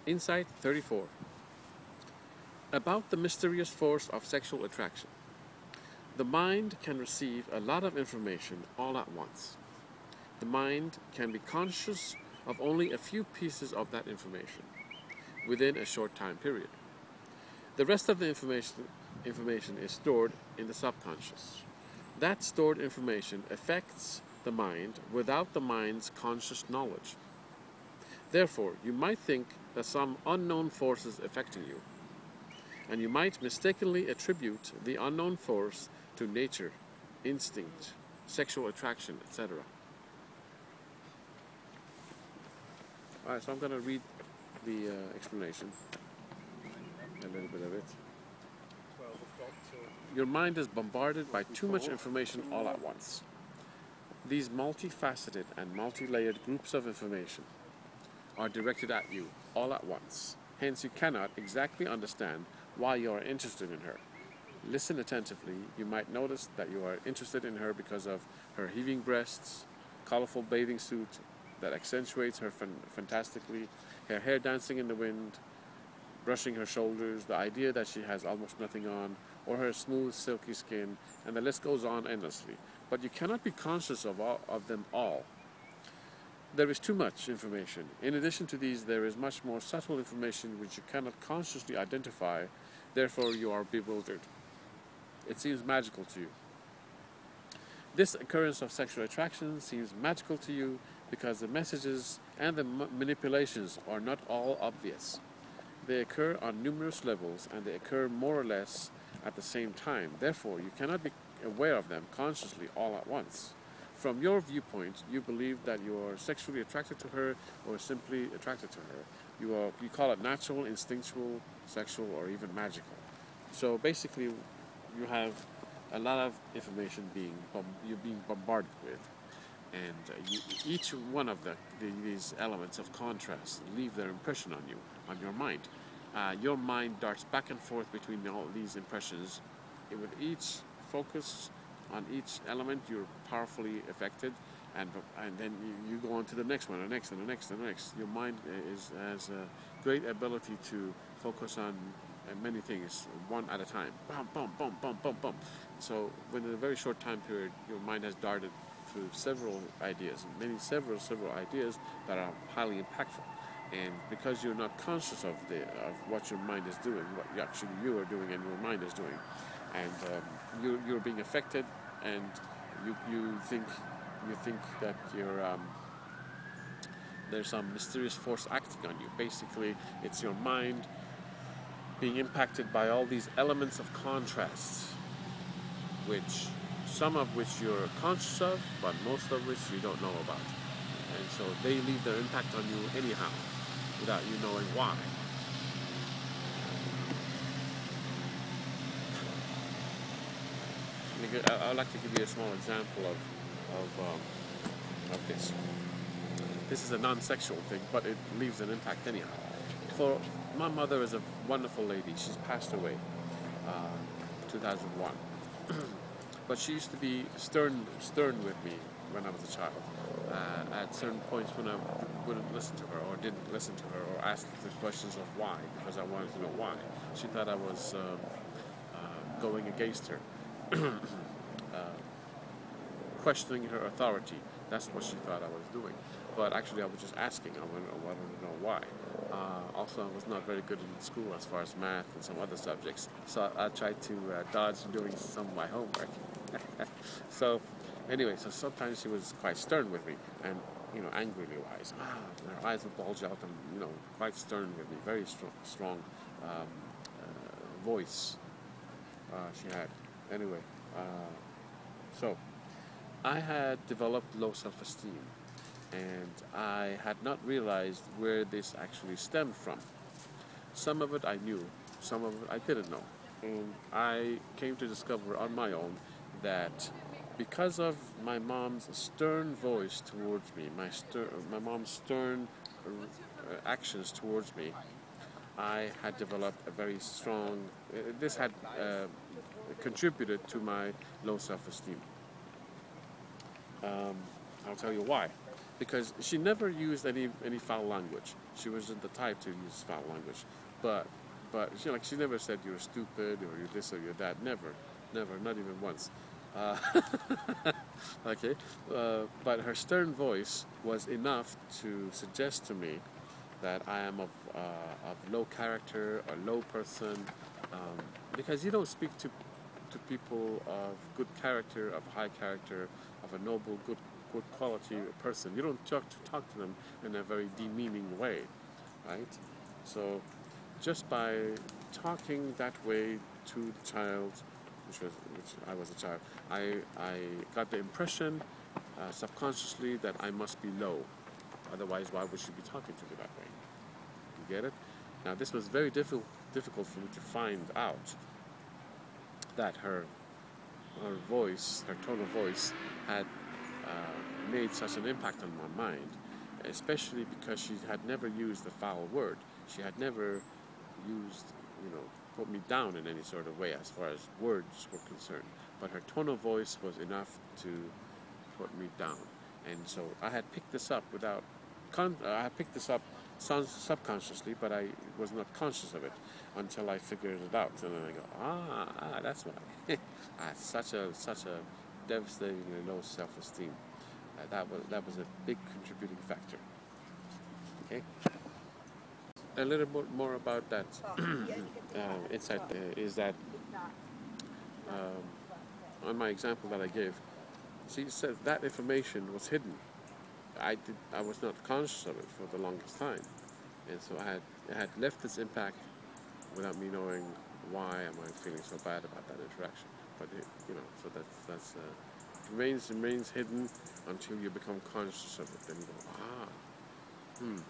Insight 34. About the mysterious force of sexual attraction. The mind can receive a lot of information all at once. The mind can be conscious of only a few pieces of that information within a short time period. The rest of the information is stored in the subconscious. That stored information affects the mind without the mind's conscious knowledge. Therefore, you might think that some unknown force is affecting you, and you might mistakenly attribute the unknown force to nature, instinct, sexual attraction, etc. Alright, so I'm going to read the explanation, a little bit of it. Your mind is bombarded by too much information all at once. These multifaceted and multi-layered groups of information are directed at you all at once. Hence, you cannot exactly understand why you are interested in her. Listen attentively. You might notice that you are interested in her because of her heaving breasts, colorful bathing suit that accentuates her fantastically, her hair dancing in the wind, brushing her shoulders, the idea that she has almost nothing on, or her smooth, silky skin, and the list goes on endlessly. But you cannot be conscious of them all. There is too much information. In addition to these, there is much more subtle information which you cannot consciously identify. Therefore, you are bewildered. It seems magical to you. This occurrence of sexual attraction seems magical to you because the messages and the manipulations are not all obvious. They occur on numerous levels, and they occur more or less at the same time. Therefore, you cannot be aware of them consciously all at once. From your viewpoint, you believe that you are sexually attracted to her or simply attracted to her. You call it natural, instinctual, sexual, or even magical. So basically, you have a lot of information you're being bombarded with, and each one of these elements of contrast leave their impression on you, on your mind. Your mind darts back and forth between all these impressions. With each focus on each element, you're powerfully affected, and then you go on to the next one, the next, and the next, and the next. Your mind has a great ability to focus on many things, one at a time. Bum, bum, bum, bum, bum, bum. So within a very short time period, your mind has darted through several ideas, several ideas that are highly impactful. And because you're not conscious of what your mind is doing, what you are doing and your mind is doing, and you're being affected, and you think that there's some mysterious force acting on you. Basically, it's your mind being impacted by all these elements of contrast, some of which you're conscious of, but most of which you don't know about. And so they leave their impact on you anyhow, without you knowing why. I'd like to give you a small example of this. This is a non-sexual thing, but it leaves an impact anyhow. For my mother is a wonderful lady. She's passed away, 2001. But she used to be stern with me when I was a child. At certain points when I wouldn't listen to her, or didn't listen to her, or asked the questions of why, because I wanted to know why. She thought I was going against her, questioning her authority. That's what she thought I was doing. But actually, I was just asking. I wanted to know why. Also, I was not very good in school as far as math and some other subjects, so I tried to dodge doing some of my homework. So, anyway, so sometimes she was quite stern with me, and angrily wise. Her eyes would bulge out, and quite stern with me. Very strong voice she had. Anyway, so I had developed low self-esteem, and I had not realized where this actually stemmed from. Some of it I knew, some of it I didn't know. And I came to discover on my own that because of my mom's stern voice towards me, my mom's stern actions towards me, I had developed a very strong, this had contributed to my low self-esteem. I'll tell you why. because she never used any foul language. She wasn't the type to use foul language, but she never said you're stupid or you're this or you're that. Never, not even once. Uh, okay, but her stern voice was enough to suggest to me that I am of low character, a low person, because you don't speak to people of good character, of high character, of a noble, good quality person. You don't talk to them in a very demeaning way, right? So just by talking that way to the child, which I was a child, I got the impression subconsciously that I must be low. Otherwise, why would she be talking to me that way? You get it? Now, this was very difficult for me to find out that her voice, her tone of voice, had made such an impact on my mind, especially because she had never used the foul word. She had never used, put me down in any sort of way as far as words were concerned. But her tone of voice was enough to put me down. And so I had picked this up subconsciously, but I was not conscious of it until I figured it out. And then I go, that's why. I had such a devastatingly low self-esteem. That was a big contributing factor. Okay. A little bit more about that insight is that on my example that I gave, she said that information was hidden. I was not conscious of it for the longest time, and so I had left this impact without me knowing why am I feeling so bad about that interaction. But so that's remains hidden until you become conscious of it. Then you go,